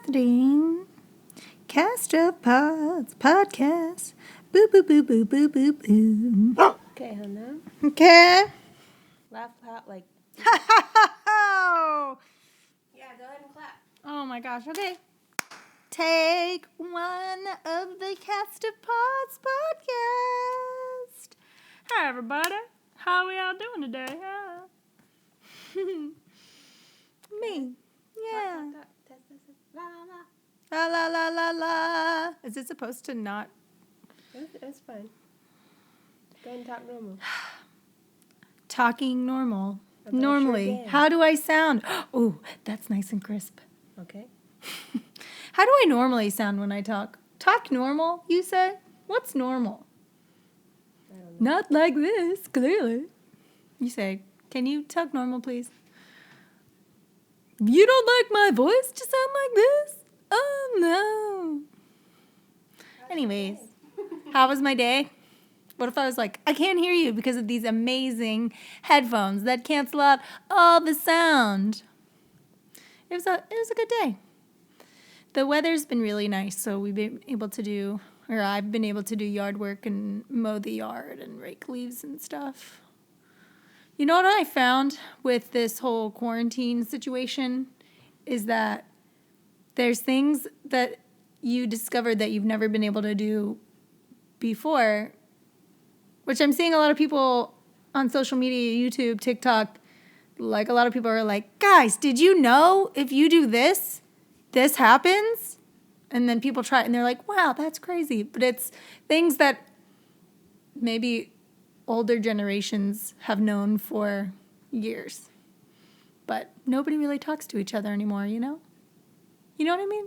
listening. Cast of Pods podcast. Boo, boo, boo, boo, boo, boo, boo. Okay, Hannah. Okay. Laugh out like. Oh Yeah, go ahead and clap. my gosh. Okay. Take one of the Cast of Pods podcast. Hi, everybody. How we all doing today? Me. Yeah. La la la la la. Is it supposed to not? That's fine. Go ahead and talk normal. Talking normal. About Normally. your day. How do I sound? Oh, that's nice and crisp. Okay. How do I normally sound when I talk? Talk normal, you say? What's normal? I don't know. Not like this, clearly. You say, can you talk normal, please? You don't like my voice to sound like this? Oh, no. Anyways, how was my day? What if I was like, I can't hear you because of these amazing headphones that cancel out all the sound? It was a good day. The weather's been really nice, so we've been able to do, or I've been able to do yard work and mow the yard and rake leaves and stuff. You know what I found with this whole quarantine situation is that there's things that you discovered that you've never been able to do before, which I'm seeing a lot of people on social media, YouTube, TikTok, like a lot of people are like, guys, did you know if you do this, this happens? And then people try it and they're like, wow, that's crazy. But it's things that maybe older generations have known for years. But nobody really talks to each other anymore, you know? You know what I mean?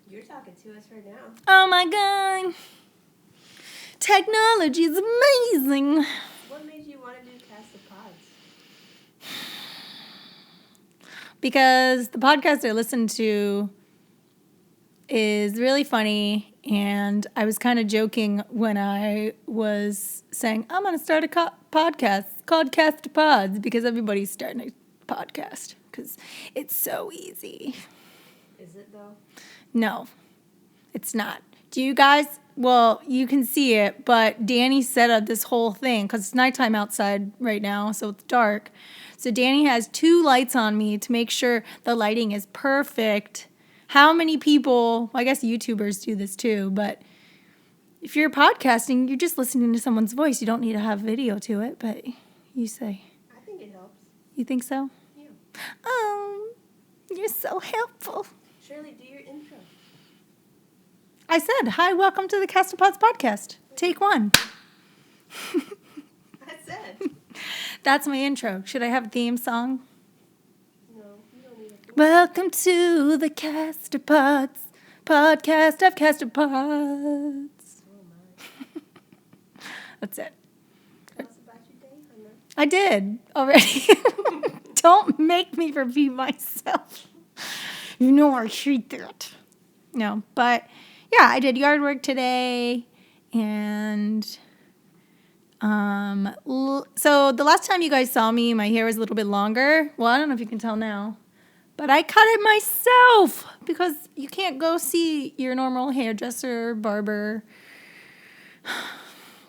You're talking to us right now. Oh my God. Technology is amazing. What made you want to do Cast of Pods? Because the podcast I listened to is really funny, and I was kind of joking when I was saying, I'm going to start a podcast called Cast of Pods, because everybody's starting a podcast, because it's so easy. Is it though? No, it's not. Do you guys? Well, you can see it, but Danny set up this whole thing, because it's nighttime outside right now, so it's dark. So Danny has 2 lights on me to make sure the lighting is perfect. How many people, I guess YouTubers do this too, but if you're podcasting, you're just listening to someone's voice. You don't need to have video to it, but you say. I think it helps. You think so? Yeah. You're so helpful. Shirley, do your intro. I said, hi, welcome to the Cast of Pods podcast. Take 1. I said. That's my intro. Should I have a theme song? No, you don't need it. Welcome to the Cast of Pods podcast of Cast of Pods. Oh my. That's it. Tell us about your day, Hannah. I did already. Don't make me repeat myself. You know I hate that. No, but yeah, I did yard work today, and so the last time you guys saw me, my hair was a little bit longer. Well, I don't know if you can tell now, but I cut it myself because you can't go see your normal hairdresser, barber,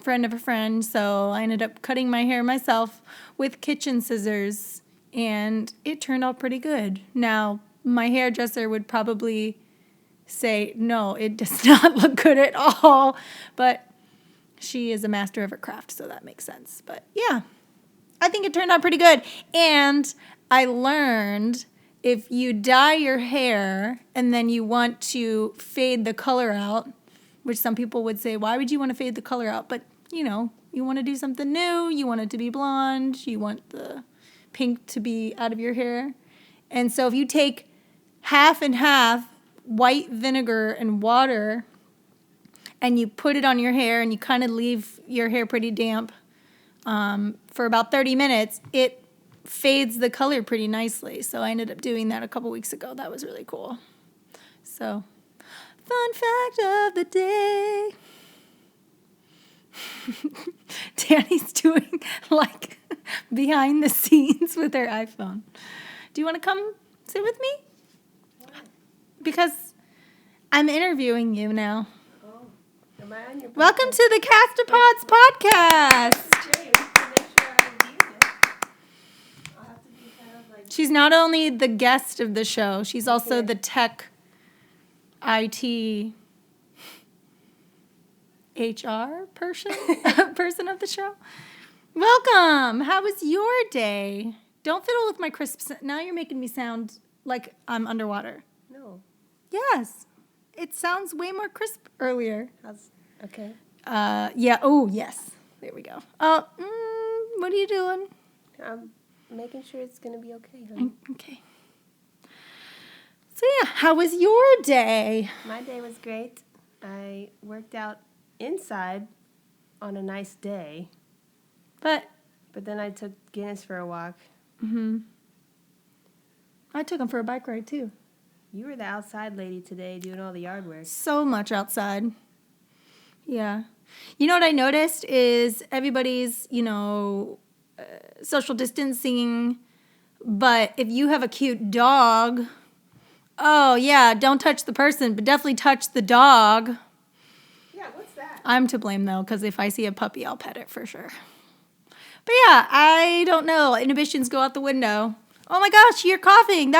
friend of a friend. So I ended up cutting my hair myself with kitchen scissors, and it turned out pretty good. Now, my hairdresser would probably say, no, it does not look good at all, but she is a master of her craft, so that makes sense. But yeah, I think it turned out pretty good. And I learned if you dye your hair and then you want to fade the color out, which some people would say, why would you want to fade the color out? But, you know, you want to do something new. You want it to be blonde. You want the pink to be out of your hair. And so if you take half and half white vinegar and water and you put it on your hair and you kind of leave your hair pretty damp for about 30 minutes, it fades the color pretty nicely. So I ended up doing that a couple weeks ago. That was really cool. So, fun fact of the day. Danny's doing like behind the scenes with her iPhone. Do you want to come sit with me? Because I'm interviewing you now. Oh, am I on your podcast? Welcome to the Castapods podcast. Great, we can make sure I review this. I'll have to be kind of like... She's not only the guest of the show, she's also Yeah. the tech IT HR person of the show. Welcome. How was your day? Don't fiddle with my crisps. Now you're making me sound like I'm underwater. No. Yes. It sounds way more crisp earlier. Okay. Yeah. Oh, yes. There we go. Oh, what are you doing? I'm making sure it's going to be okay, honey. Okay. So, yeah, how was your day? My day was great. I worked out inside on a nice day, But, but then I took Guinness for a walk. I took him for a bike ride, too. You were the outside lady today doing all the yard work. So much outside. Yeah. You know what I noticed is everybody's, social distancing. But if you have a cute dog, oh, yeah, don't touch the person, but definitely touch the dog. Yeah, what's that? I'm to blame, though, because if I see a puppy, I'll pet it for sure. But yeah, I don't know. Inhibitions go out the window. Oh my gosh, you're coughing.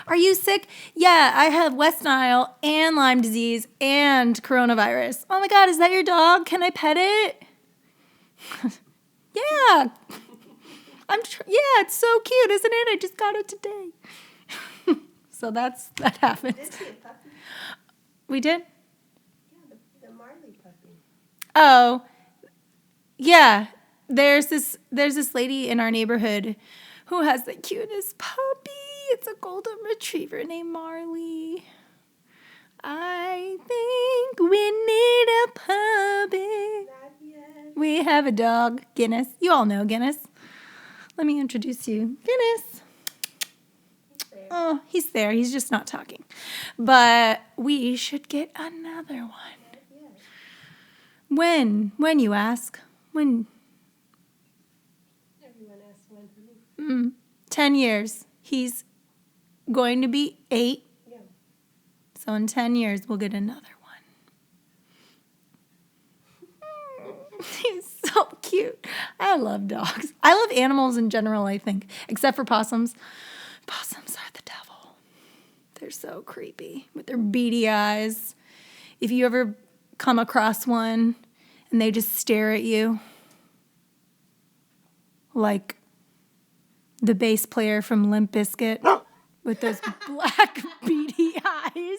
Are you sick? Yeah, I have West Nile and Lyme disease and coronavirus. Oh my God, is that your dog? Can I pet it? Yeah. Yeah, it's so cute, isn't it? I just got it today. So that happens. Did see a puppy? We did? Yeah, the Marley puppy. Oh, yeah. There's this lady in our neighborhood who has the cutest puppy. It's a golden retriever named Marley. I think we need a puppy. Not yet. We have a dog, Guinness. You all know Guinness. Let me introduce you. Guinness. There. Oh, he's there. He's just not talking. But we should get another one. Not yet. When? When, you ask? When? Everyone asks when for me. 10 years. He's going to be 8. Yeah. So in 10 years, we'll get another one. He's so cute. I love dogs. I love animals in general, I think, except for possums. Possums are the devil. They're so creepy with their beady eyes. If you ever come across one and they just stare at you like the bass player from Limp Bizkit with those black beady eyes.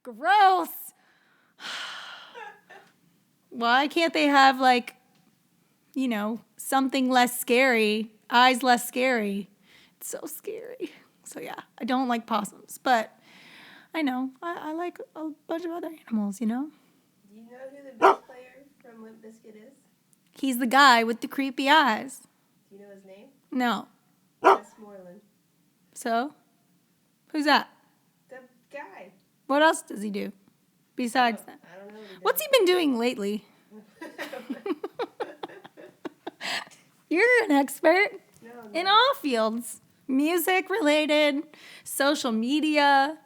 Gross. Why can't they have, something less scary, eyes less scary? It's so scary. So, yeah, I don't like possums, but I know. I like a bunch of other animals, Do you know who the bass player from Limp Bizkit is? He's the guy with the creepy eyes. Do you know his name? No. Westmoreland. So? Who's that? The guy. What else does he do besides that? I don't know what he does. What's he been doing lately? You're an expert No. in all fields. Music related, social media.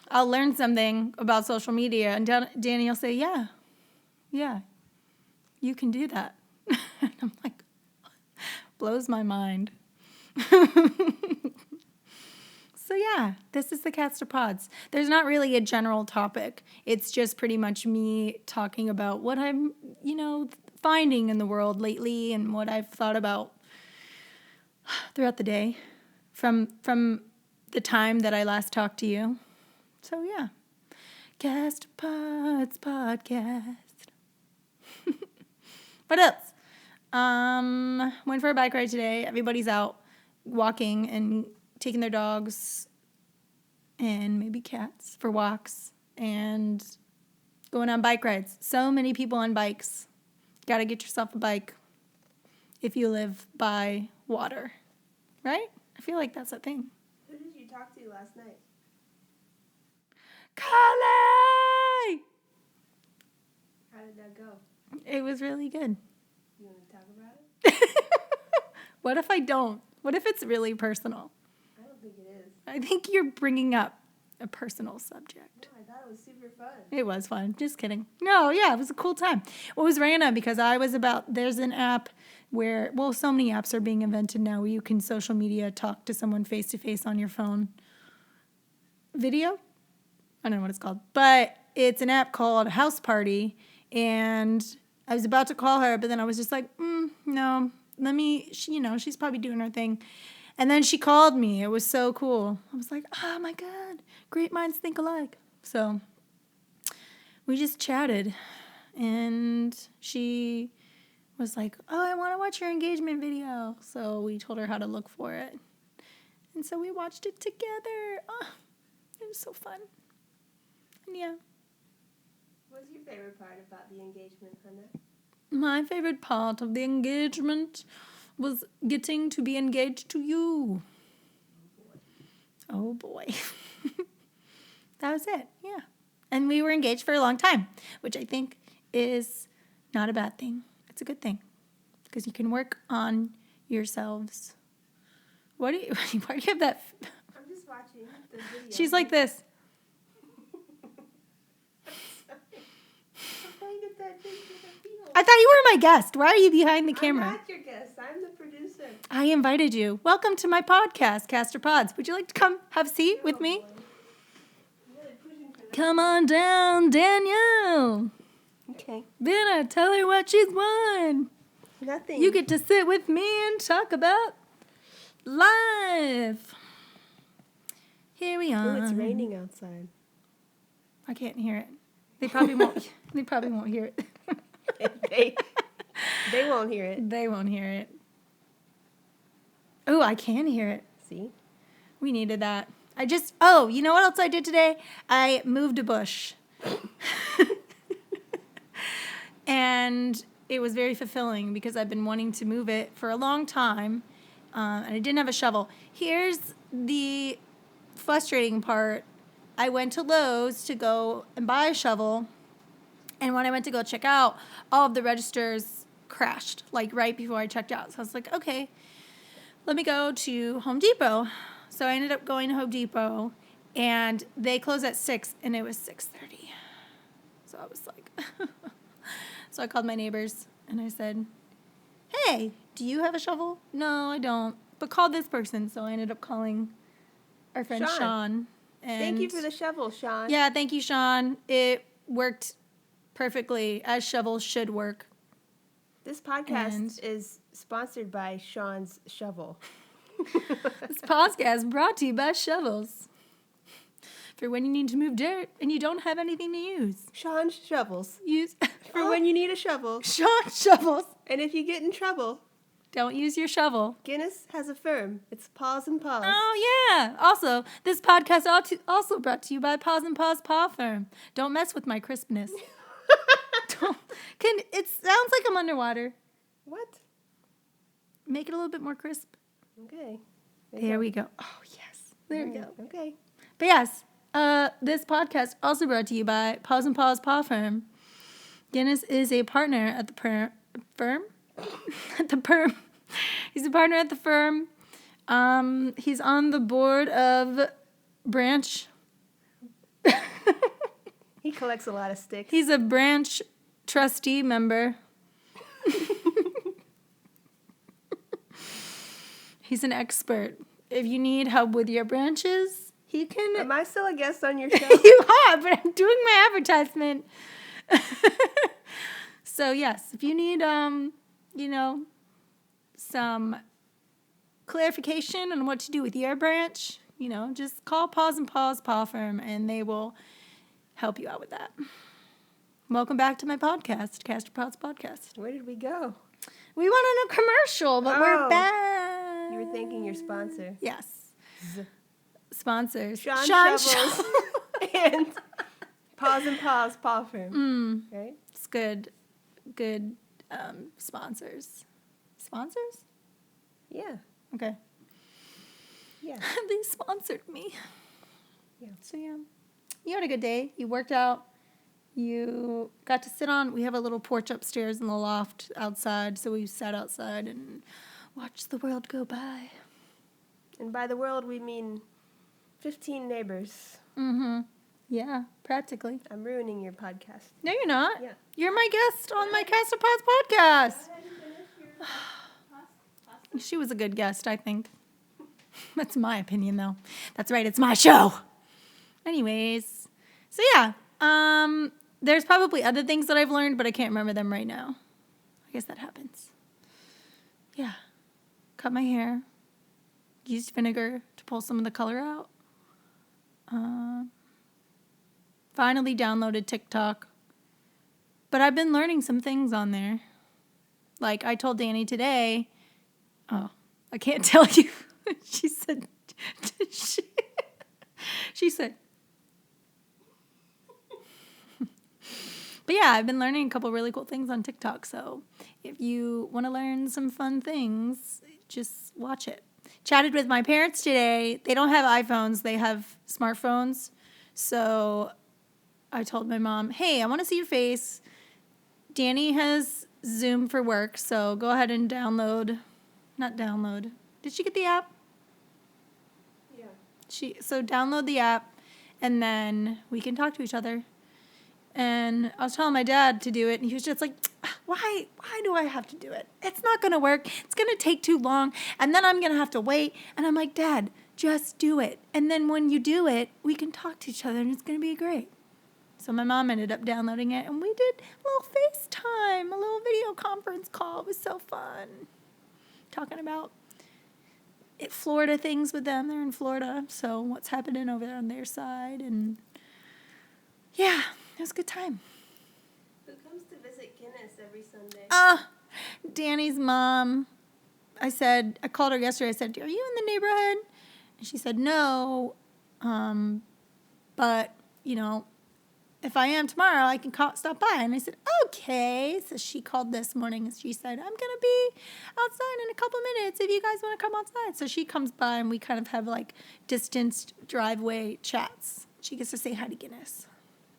I'll learn something about social media and Danny will say, yeah, you can do that. And I'm like, blows my mind. So yeah, this is the Castapods. There's not really a general topic. It's just pretty much me talking about what I'm, finding in the world lately and what I've thought about throughout the day from the time that I last talked to you. So yeah, Castapods podcast. What else? Went for a bike ride today. Everybody's out walking and taking their dogs and maybe cats for walks and going on bike rides. So many people on bikes. Got to get yourself a bike if you live by water, right? I feel like that's a thing. Who did you talk to last night? Carly! How did that go? It was really good. You want to talk about it? What if I don't? What if it's really personal? I don't think it is. I think you're bringing up a personal subject. No, I thought it was super fun. It was fun. Just kidding. No, yeah, it was a cool time. It was random because there's an app where, well, so many apps are being invented now where you can social media talk to someone face to face on your phone. Video? I don't know what it's called. But it's an app called House Party. And I was about to call her, but then I was just like, no, she's probably doing her thing. And then she called me. It was so cool. I was like, oh my God, great minds think alike. So we just chatted, and she was like, oh, I want to watch your engagement video. So we told her how to look for it. And so we watched it together. Oh, it was so fun. And yeah. What was your favorite part about the engagement, Hannah? My favorite part of the engagement was getting to be engaged to you. Oh boy. That was it, yeah. And we were engaged for a long time, which I think is not a bad thing. It's a good thing because you can work on yourselves. Why do you have that? I'm just watching the video. She's like this. I thought you were my guest. Why are you behind the camera? I'm not your guest. I'm the producer. I invited you. Welcome to my podcast, Caster Pods. Would you like to come have a seat with me? Come on down, Danielle. Okay. Vanna, tell her what she's won. Nothing. You get to sit with me and talk about life. Here we are. Oh, it's raining outside. I can't hear it. They probably won't. They probably won't hear it. They won't hear it. They won't hear it. Oh, I can hear it. See? We needed that. You know what else I did today? I moved a bush. And it was very fulfilling because I've been wanting to move it for a long time. And I didn't have a shovel. Here's the frustrating part. I went to Lowe's to go and buy a shovel. And when I went to go check out, all of the registers crashed, like right before I checked out. So I was like, okay, let me go to Home Depot. So I ended up going to Home Depot, and they closed at 6, and it was 6:30. So I was like, so I called my neighbors, and I said, hey, do you have a shovel? No, I don't. But call this person. So I ended up calling our friend Sean. And thank you for the shovel, Sean. Yeah, thank you, Sean. It worked perfectly, as shovels should work. This podcast is sponsored by Sean's Shovel. This podcast brought to you by Shovels. For when you need to move dirt and you don't have anything to use. Sean's Shovels. Use For when you need a shovel. Sean's Shovels. And if you get in trouble, don't use your shovel. Guinness has a firm. It's Paws and Paws. Oh, yeah. Also, this podcast also brought to you by Paws and Paws Paw Firm. Don't mess with my crispness. It sounds like I'm underwater. What? Make it a little bit more crisp. Okay. There we go. Oh, yes. There we go. Okay. But yes, this podcast also brought to you by Paws and Paws Paw Firm. Dennis is a partner at the firm. At the firm. He's a partner at the firm. He's on the board of branch. He collects a lot of sticks. He's a branch trustee member. He's an expert. If you need help with your branches, he can. Am I still a guest on your show? You are, but I'm doing my advertisement. So yes, if you need, some clarification on what to do with your branch, just call Paws and Paws Paw Firm, and they will help you out with that. Welcome back to my podcast, Caster Pods Podcast. Where did we go? We went on a commercial, but we're back. You were thanking your sponsor. Yes. Sponsors. Sean Shovels. And Paws and Paws Paw Firm. Right? It's good sponsors. Sponsors? Yeah. Okay. Yeah. They sponsored me. Yeah. So, yeah. You had a good day. You worked out. You got to sit on, we have a little porch upstairs in the loft outside, so we sat outside and watched the world go by. And by the world, we mean 15 neighbors. Mm-hmm. Yeah, practically. I'm ruining your podcast. No, you're not. Yeah. You're my guest on my Cast of Pods podcast. She was a good guest, I think. That's my opinion, though. That's right, it's my show. Anyways, so yeah, there's probably other things that I've learned, but I can't remember them right now. I guess that happens. Yeah, cut my hair, used vinegar to pull some of the color out. Finally downloaded TikTok, but I've been learning some things on there. Like I told Danny today, oh, I can't tell you. She said, she said, but yeah, I've been learning a couple really cool things on TikTok. So if you want to learn some fun things, just watch it. Chatted with my parents today. They don't have iPhones. They have smartphones. So I told my mom, hey, I want to see your face. Danny has Zoom for work. So go ahead and not download. Did she get the app? Yeah. So download the app and then we can talk to each other. And I was telling my dad to do it, and he was just like, why do I have to do it? It's not going to work. It's going to take too long, and then I'm going to have to wait. And I'm like, Dad, just do it. And then when you do it, we can talk to each other, and it's going to be great. So my mom ended up downloading it, and we did a little FaceTime, a little video conference call. It was so fun. Talking about Florida things with them. They're in Florida, so what's happening over there on their side, and yeah. It was a good time. Who comes to visit Guinness every Sunday? Danny's mom. I called her yesterday. I said, are you in the neighborhood? And she said, no. But, if I am tomorrow, I can stop by. And I said, okay. So she called this morning and she said, I'm going to be outside in a couple minutes if you guys want to come outside. So she comes by and we kind of have like distanced driveway chats. She gets to say hi to Guinness.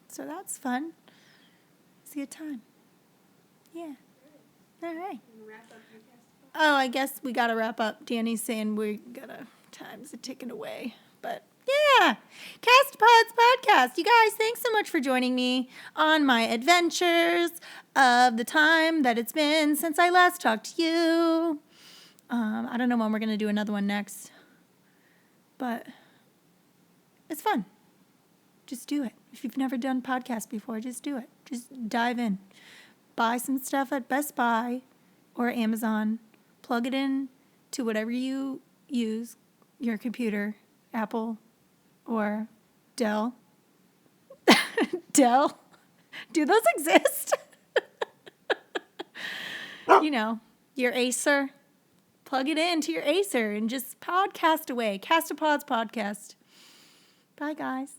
So that's fun. It's a good time. Yeah. All right. Oh, I guess we got to wrap up. Danny's saying time's ticking away. But yeah, Cast Pods Podcast. You guys, thanks so much for joining me on my adventures of the time that it's been since I last talked to you. I don't know when we're going to do another one next. But it's fun. Just do it. If you've never done podcasts before, just do it. Just dive in. Buy some stuff at Best Buy or Amazon. Plug it in to whatever you use, your computer, Apple or Dell. Dell? Do those exist? Your Acer. Plug it into your Acer and just podcast away. Cast a Pods Podcast. Bye, guys.